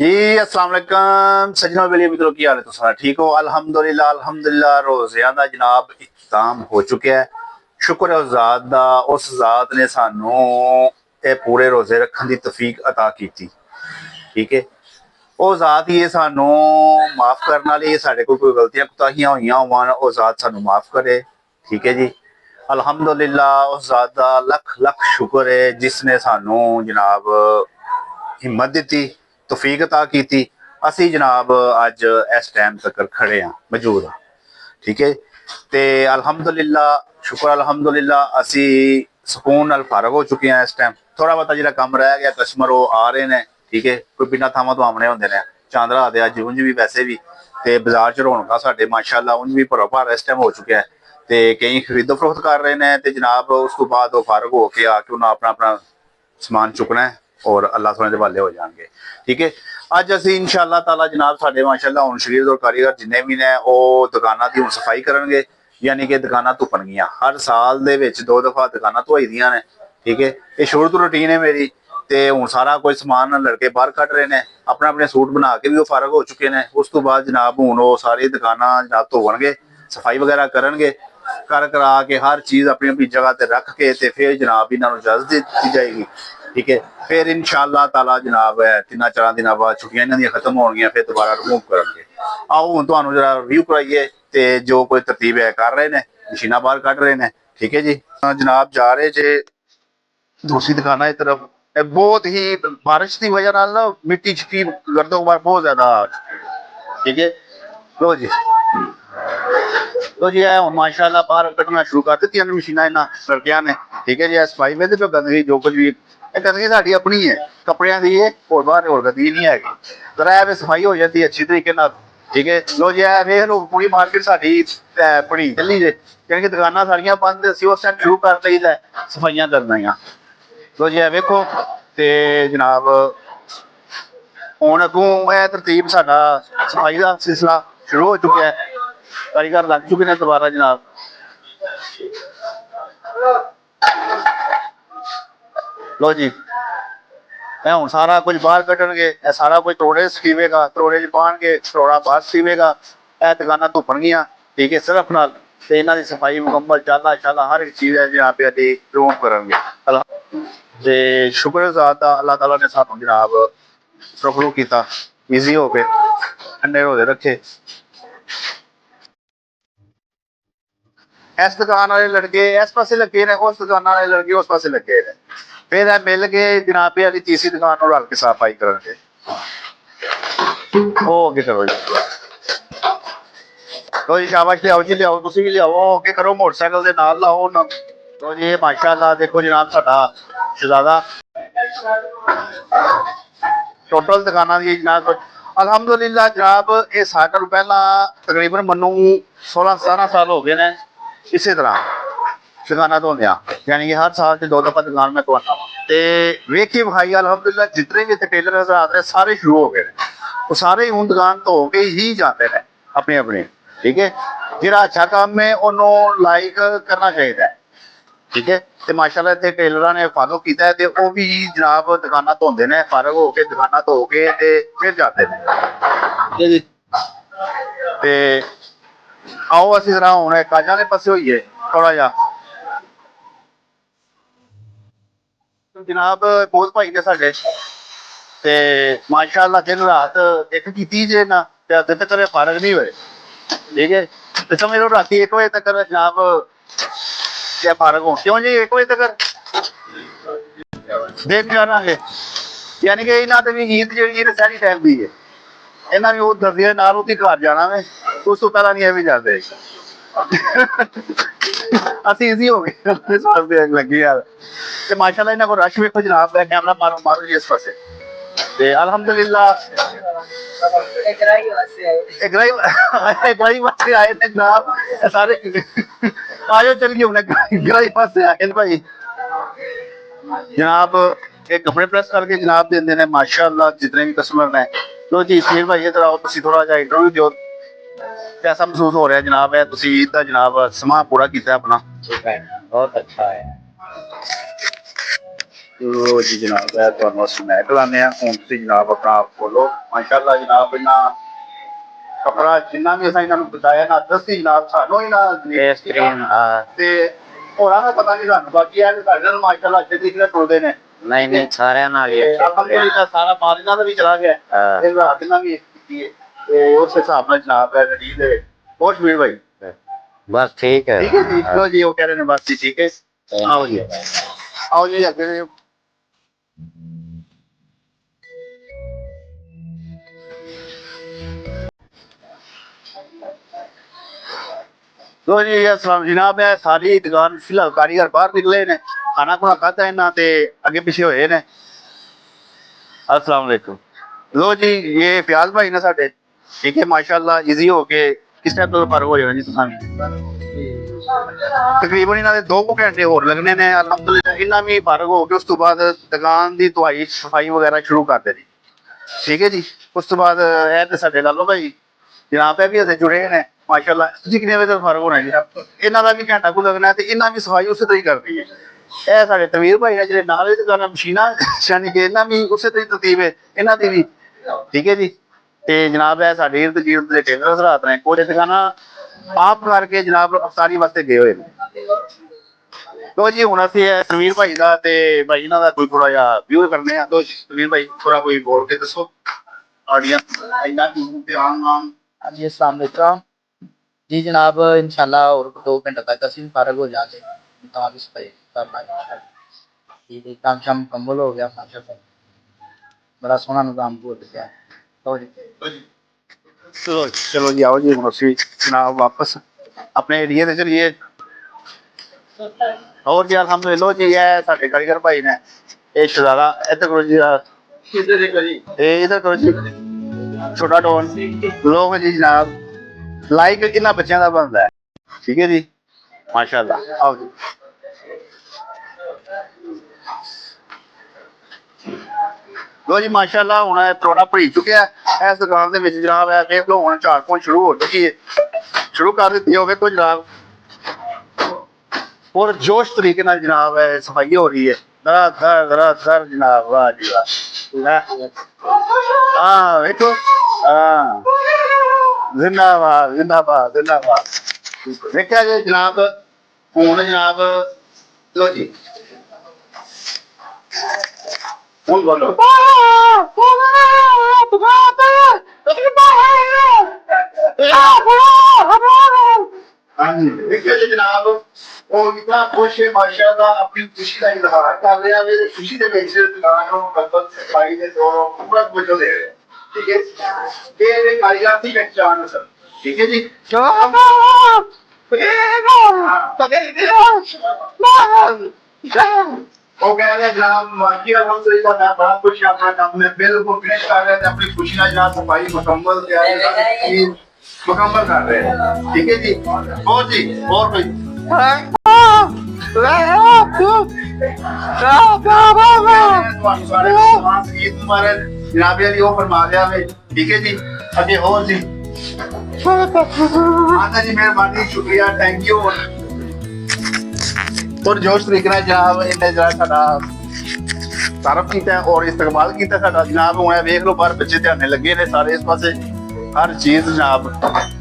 जी अस्सलाम वालेकुम सज्जनों बेलिए मित्रों की हाल है। तो सारा ठीक हो? अल्हम्दुलिल्लाह अल्हम्दुलिल्लाह। रोज़ियां दा जनाब इख्तिताम हो चुका है। शुक्र है उस ज़ात दा, उस ज़ात ने सानू ये पूरे रोज़े रखने की तौफीक अता की थी। ठीक है, ਉਹ ਜ਼ਾਤ ਹੀ ਇਹ ਸਾਨੂੰ ਮਾਫ ਕਰਨ ਵਾਲੀ। ਸਾਡੇ ਕੋਲ ਕੋਈ ਗਲਤੀਆਂ ਕੁਤਾਹੀਆਂ ਹੋਈਆਂ ਹੋਣ ਉਹ ਜ਼ਾਤ ਸਾਨੂੰ ਮਾਫ ਕਰੇ। ਠੀਕ ਹੈ ਜੀ, ਅਲਹਮਦੁਲਿਲਾ। ਉਸ ਜ਼ਾਤ ਦਾ ਲੱਖ ਲੱਖ ਸ਼ੁਕਰ ਹੈ ਜਿਸ ਨੇ ਸਾਨੂੰ ਜਨਾਬ ਹਿੰਮਤ ਦਿੱਤੀ, ਤੌਫੀਕ ਅਤਾ ਕੀਤੀ। ਅਸੀਂ ਜਨਾਬ ਅੱਜ ਇਸ ਟਾਈਮ ਤੱਕ ਖੜੇ ਹਾਂ, ਮੌਜੂਦ ਹਾਂ। ਠੀਕ ਹੈ, ਤੇ ਅਲਹਮਦੁਲਿਲਾ ਸ਼ੁਕਰ ਅਲਹਮਦੁਲਿਲਾ ਅਸੀਂ ਸਕੂਨ ਨਾਲ ਫਾਰਗ ਹੋ ਚੁੱਕੇ ਹਾਂ। ਇਸ ਟਾਈਮ ਥੋੜਾ ਬਹੁਤਾ ਜਿਹੜਾ ਕੰਮ ਰਹਿ ਗਿਆ, ਕਸਟਮਰ ਉਹ ਆ ਰਹੇ ਨੇ। ਠੀਕ ਹੈ, ਕੋਈ ਬਿਨਾਂ ਥਾਵਾਂ ਤੋਂ ਆਉਣੇ ਹੁੰਦੇ ਨੇ। ਚੰਦ ਰਾਤ ਦੇ ਅੱਜ ਉਂਝ ਵੀ ਵੈਸੇ ਵੀ ਤੇ ਬਾਜ਼ਾਰ 'ਚ ਰੌਣਕਾਂ ਸਾਡੇ ਮਾਸ਼ਾਅੱਲਾ ਉਂਝ ਵੀ ਭਰੋ ਭਰ ਇਸ ਟਾਈਮ ਹੋ ਚੁੱਕਿਆ ਹੈ। ਤੇ ਕਈ ਖਰੀਦੋ ਫਰੋਖਤ ਕਰ ਰਹੇ ਨੇ ਤੇ ਜਨਾਬ ਉਸ ਤੋਂ ਬਾਅਦ ਉਹ ਫਾਰਗ ਹੋ ਕੇ ਆ ਕੇ ਉਹਨਾਂ ਆਪਣਾ ਆਪਣਾ ਸਮਾਨ ਚੁੱਕਣਾ ਹੈ ਔਰ ਅੱਲਾਹ ਸੋਹਣੇ ਦੇ ਹਵਾਲੇ ਹੋ ਜਾਣਗੇ। ਠੀਕ ਹੈ, ਅੱਜ ਅਸੀਂ ਇਨਸ਼ਾਅੱਲਾ ਤਾਲਾ ਜਨਾਬ ਸਾਡੇ ਮਾਸ਼ਾਅੱਲਾ ਹੁਣ ਸ਼ਰੀਰ ਔਰ ਕਾਰੀਗਰ ਜਿੰਨੇ ਵੀ ਨੇ ਉਹ ਦੁਕਾਨਾਂ ਦੀ ਹੁਣ ਸਫਾਈ ਕਰਨਗੇ। ਯਾਨੀ ਕਿ ਦੁਕਾਨਾਂ ਧੁੱਪਣਗੀਆਂ। ਹਰ ਸਾਲ ਦੇ ਵਿੱਚ 2 ਦਫਾ ਦੁਕਾਨਾਂ ਧੋਈ ਦੀਆਂ ਨੇ। ਠੀਕ ਹੈ, ਇਹ ਸ਼ੁਰੂ ਤੋਂ ਰੂਟੀਨ ਹੈ ਮੇਰੀ। ਤੇ ਹੁਣ ਸਾਰਾ ਕੋਈ ਸਮਾਨ ਲੜਕੇ ਬਾਹਰ ਕੱਢ ਰਹੇ ਨੇ, ਆਪਣੇ ਆਪਣੇ ਸੂਟ ਬਣਾ ਕੇ ਵੀ ਉਹ ਫਾਰਗ ਹੋ ਚੁੱਕੇ ਨੇ। ਉਸ ਤੋਂ ਬਾਅਦ ਜਨਾਬ ਹੁਣ ਉਹ ਸਾਰੀ ਦੁਕਾਨਾਂ ਜਨਾਬ ਧੋਣਗੇ, ਸਫਾਈ ਵਗੈਰਾ ਕਰਨਗੇ। ਕਰ ਕਰਾ ਕੇ ਹਰ ਚੀਜ਼ ਆਪਣੀ ਆਪਣੀ ਜਗ੍ਹਾ ਤੇ ਰੱਖ ਕੇ ਤੇ ਫਿਰ ਜਨਾਬ ਇਹਨਾਂ ਨੂੰ ਇਜਾਜ਼ਤ ਦਿੱਤੀ ਜਾਏਗੀ। ਠੀਕ ਹੈ, ਫਿਰ ਇਨਸ਼ਾਅੱਲਾ ਤਾਲਾ ਜਨਾਬ 3-4 ਦਿਨਾਂ ਬਾਅਦ ਛੁੱਟੀਆਂ ਇਹਨਾਂ ਦੀਆਂ ਖਤਮ ਹੋਣਗੀਆਂ, ਫਿਰ ਦੁਬਾਰਾ ਰਿਮੂਵ ਕਰਨਗੇ। ਆਓ ਹੁਣ ਤੁਹਾਨੂੰ ਜਰਾ ਰਿਵਿਊ ਕਰਾਈਏ ਤੇ ਜੋ ਕੋਈ ਤਰਤੀਬ ਹੈ ਕਰ ਰਹੇ ਨੇ, ਮਸ਼ੀਨਾਂ ਬਾਹਰ ਕੱਢ ਰਹੇ ਨੇ। ਠੀਕ ਹੈ ਜੀ, ਜਨਾਬ ਜਾ ਰਹੇ ਜੇ दूसरी दुकाना की तरफ। बहुत ही बारिश की वजह नाल ना मिट्टी छिट्टी गर्दो गुबार बहुत ज्यादा। ठीक है, लो जी लो जी है माशाअल्लाह बाहर कटना शुरू कर दी मशीना इन्होंने लड़किया ने। ठीक है जी, सफाई में तो गंदगी जो कुछ भी गंदगी साड़ी अपनी है, कपड़िया की है, और बाहर और गंदगी नहीं हैगी। जरा है सफाई हो जाती है अच्छी तरीके नाल। ठीक है, लो जी वेख लो पूरी मार्केट साडी बड़ी चली जे, क्योंकि दुकाना सारिया बंद असी उस टाइम शुरू कर दईदा सफाइयां करना। लो जी वेखो ते जनाब हुण अगों यह तरतीब साडा सफाई का सिलसिला शुरू हो चुका है। कारीगर लग चुके हैं दोबारा जनाब। लो जी हुण सारा कुछ बाहर कड्ढणगे, सारा कुछ तरोड़े सीवेगा, तरोड़े च पाणगे, तरोड़ा बाहर सीवेगा। यह दुकाना धुपणगियां। ठीक है, सिर्फ नाल ते इन्हां दी सफाई मुकम्मल चाला शाला हर एक चीज़ है जनाब अभी रिमूव करनगे। ते शुक्र ज़ात दा अल्लाह ताला ने सानू जनाब सुखरू कीता, ईजी हो गए, ठंडे रोजे रखे। इस दुकान वाले लड़के इस पासे लगे ने, उस दुकान वाले लड़के उस पासे लगे ने। फिर मिल के जनाब वाली तीसरी दुकान रल के सफाई करनगे। ओ अगे करो जी, तो जी शाबाश लियाओ जी, लियाओ तुसीं भी लियाओ, अगे करो मोटरसाइकिल दे नाल लाओ ना। तो जी माशाअल्लाह देखो जनाब साडा शहजादा टोटल दुकाना दी जनाब अलहमदुलिल्लाह जनाब ये साढ़े को पहला तकरीबन मनु 16-17 साल हो गए ने इसी तरह दुकाना धोंदियां। यानी कि हर साल 2 दफा दुकान मैं धोना ते वेखी विखाई अलहमदुलिल्लाह जितने भी टेलर हजरात ने सारे शुरू हो गए, वो सारे हूँ दुकान धो के ही जाते हैं अपनी अपनी। ठीक है, जिहड़ा अच्छा काम है उन्होंने लाइक करना चाहिए। ठीक है, तो माशाअल्लाह इतने टेलर ने फॉलो किया है, वो भी जनाब दुकाना धोते हैं, फारग होकर दुकाना धो के फिर जाते हैं। ते आओ असी जरा हूँ काजा के पासे होइए थोड़ा जा। जनाब बहुत भाई ने साडे ते माशाअल्लाह दिन रात एक की जे ना अजे तक फारग नहीं हुए। ठीक है, तो समझ लो रात 1 बजे तक जनाब क्या फारग हो क्यों जी 1 बजे तक देख जाना है। यानी कि इन्होंने भी ईद जी सारी टाइम दी है, इन्होंने भी वो दर्दिया नाल उसी घर जाना है, उस तो पहला नहीं भी जाते। असं ईजी हो गए लगी यार। तो माशाअल्लाह इन्होंने को रश वेखो जनाब, कैमरा मारो मारो जी इस पासे। ते अल्हम्दुलिल्लाह ग्राही वास्ते आए थे जनाब सारे। आजो चलिए हमने ग्राही पासे आए भाई जनाब। एक कपड़े प्रेस करके जनाब देंदे ने माशाअल्लाह जितने भी कस्टमर ने। तो जी फिर भाई इधर आओ, तुसी थोड़ा जा इंटरव्यू दो, कैसा महसूस हो रहा है जनाब? है तुसी ईद दा जनाब समा पूरा किया अपना? बहुत अच्छा है। ਲੋ ਜੀ ਜਨਾਬ ਹੈ ਤੁਹਾਨੂੰ ਅਸੀਂ ਮੈਂ ਕਰਾਨੇ ਆ ਹੁਣ ਤੁਸੀਂ ਜਨਾਬ ਆਪਣਾ ਆਪ ਬੋਲੋ ਮਾਸ਼ਾਅੱਲਾ ਜਨਾਬ ਇਹਨਾਂ ਕਪੜਾ ਜਿੰਨਾ ਵੀ ਅਸੀਂ ਇਹਨਾਂ ਨੂੰ ਬਤਾਇਆ ਨਾ ਦੱਸੀ ਜਨਾਬ ਸਾਨੂੰ ਹੀ ਨਾ ਬੇਹਤਰੀਨ ਤੇ ਹੋਰਾਂ ਦਾ ਪਤਾ ਨਹੀਂ ਸਾਨੂੰ ਬਾਕੀ ਇਹ ਸਾਡੇ ਨਾਲ ਮਾਸ਼ਾਅੱਲਾ ਅੱਗੇ ਪਿਛਲੇ ਟੁਰਦੇ ਨੇ ਨਹੀਂ ਨਹੀਂ ਸਾਰਿਆਂ ਨਾਲ ਹੀ ਅਲਹਮਦੁਲਿਲਾ ਸਾਰਾ ਮਾਲ ਇਹਨਾਂ ਦਾ ਵੀ ਚਲਾ ਗਿਆ ਇਹ ਰਾਤ ਇਹਨਾਂ ਵੀ ਕੀਤੀ ਹੈ ਤੇ ਉਸ ਹਿਸਾਬ ਨਾਲ ਜਨਾਬ ਹੈ ਗੱਡੀ ਦੇ ਬਹੁਤ ਸ਼ਮੀਰ ਭਾਈ ਬਸ ਠੀਕ ਹੈ ਠੀਕ ਹੈ ਜੀ ਚਲੋ ਜੀ ਉਹ ਕਹਿ ਰਹੇ ਨੇ ਬਸ ਜੀ ਠੀਕ ਹੈ ਆਓ ਜੀ ਅੱਗੇ तो जी अस्सलाम जनाब है सारी दुकान फिलहाल कारीगर बाहर निकले ने खाना खुना खाता है ना ते अगे पीछे होए ने अस्सलाम वालेकुम लो जी ये प्याज भाई ना साडे ठीक है माशाल्लाह इजी हो के किस टाइम तो फर्क हो जाएगा जी तुसां तकरीबन इन्हां दे 2 घंटे होर लगने ने अल्हम्दुलिल्लाह इन्हां भी फर्क हो के उस तो बाद दुकान दी धुआई सफाई वगैरह शुरू कर दे जी ठीक है जी उस तो बाद ए ते साडे ला लो भाई जनाब भी असें जुड़े ने माशाल्लाह ਤੁਸੀਂ ਕਿੰਨੇ ਵਜੇ ਤੱਕ ਫਰਕ ਹੋਣਾ ਜੀ ਇਹਨਾਂ ਦਾ ਵੀ ਘੰਟਾ ਕੁ ਲੱਗਣਾ ਤੇ ਇਹਨਾਂ ਵੀ ਸਫਾਈ ਉਸੇ ਤਰ੍ਹਾਂ ਹੀ ਕਰਦੀ ਹੈ ਇਹ ਸਾਡੇ ਤਵੀਰ ਭਾਈ ਨੇ ਜਿਹੜੇ ਨਾਲ ਦੇ ਦੁਕਾਨਾਂ ਮਸ਼ੀਨਾਂ ਯਾਨੀ ਕਿ ਇਹਨਾਂ ਵੀ ਉਸੇ ਤਰ੍ਹਾਂ ਹੀ ਤਰਤੀਬ ਹੈ ਇਹਨਾਂ ਦੀ ਵੀ ਠੀਕ ਹੈ ਜੀ ਤੇ ਜਨਾਬ ਇਹ ਸਾਡੇ ਇਰਦ ਗਿਰਦ ਦੇ ਟੇਲਰ ਹਜ਼ਰਾਤ ਨੇ ਕੋਲੇ ਦੁਕਾਨਾਂ ਆਪ ਕਰਕੇ ਜਨਾਬ ਅਫਤਾਰੀ ਵਾਸਤੇ ਗਏ ਹੋਏ ਨੇ ਲੋ ਜੀ ਹੁਣ ਅਸੀਂ ਤਵੀਰ ਭਾਈ ਦਾ ਤੇ ਭਾਈ ਇਹਨਾਂ ਦਾ ਕੋਈ ਥੋੜਾ ਜਿਹਾ ਵਿਊ ਕਰਨੇ ਆ ਲੋ ਤਵੀਰ ਭਾਈ ਥੋੜਾ ਕੋਈ ਬੋਲ ਕੇ ਦੱਸੋ ਆਡੀਅנס ਇੰਨਾ ਧਿਆਨ ਨਾਲ हाँ जी अस्सलाम वालेकुम जी जनाब इंशाल्लाह और 2 घंटे तक ਅਸੀਂ फारग हो जाएंगे मुताबिक सफाई करना इंशाल्लाह ये काम शाम मुकम्मल हो गया माशाल्लाह बड़ा सोहना निजाम हो गया तो जी चलो जी आओ जी हम ਅਸੀਂ जनाब वापस अपने एरिया ਤੇ ਚਲੀਏ और जी अल्हम्दुलिल्लाह जी ਇਹ ਸਾਡੇ ਕਾਰੀਗਰ ਭਾਈ ਨੇ ਇਹ ਸ਼ਜ਼ਾਦਾ ਇੱਧਰ ਕਰੋ ਜੀ ਕਿੱਧਰ ਦੇਖੋ ਜੀ ਇਹ ਇੱਧਰ ਕਰੋ ਜੀ छोटा टोन लोग जी जनाब लाइक इन्होंने बच्चों का बनता है ठीक है जी माशाल्लाह आओ जी लो जी माशाल्लाह हुण थोड़ा भरी चुके है इस दुकान के विच जनाब है देख लो हुण झाड़ पोंछ शुरू हो चुकी है शुरू कर दी हो देखो जनाब और जोश तरीके नाल जनाब है सफाई हो रही है दरा जनाब वाह जी वाह हाँ देखो हाँ जिंदाबाद जिंदाबाद जिंदाबाद देखा जी जनाब हुण जनाब लो जी हुण बोलो देखिए जी जनाब और कितना खुश है माशाल्लाह अपनी खुशी का इजहार कर रहे हैं खुशी के ਵਿੱਚ ਦੁਕਾਨ ਨੂੰ ਮੁਕੰਮਲ ਸਫਾਈ ਦੇ ਦੋਨੋਂ ਪੂਰਾ ਵਜੋਂ ਦੇ ਰਹੇ ਠੀਕ ਹੈ ਇਹ ਕਾਰੀਗਰ ਦੀ ਪਹਿਚਾਣ ਸਰ ਠੀਕ ਹੈ ਜੀ ਉਹ ਕਹਿੰਦੇ ਜਨਾਬ ਮਾਜੀ ਅਲਹਮਦੁਲਿल्लाह मैं बड़ा खुश अपना काम में बिल्कुल फिनिश कर रहे थे अपनी खुशी ਨਾਲ जनाब सफाई मुकम्मल कर रहे हैं ठीक है जी और भाई जनाब अली वो फरमा दिया ठीक है जी अगे और जी आना जी मेहरबानी शुक्रिया थैंक यू और जोश तरीके ਨਾਲ जनाब इन्हें जरा साडा तारफ किया और इस्तेमाल किया साडा जनाब हुण वेख लो बाहर बच्चे ध्याने लगे ने सारे इस पासे हर चीज जनाब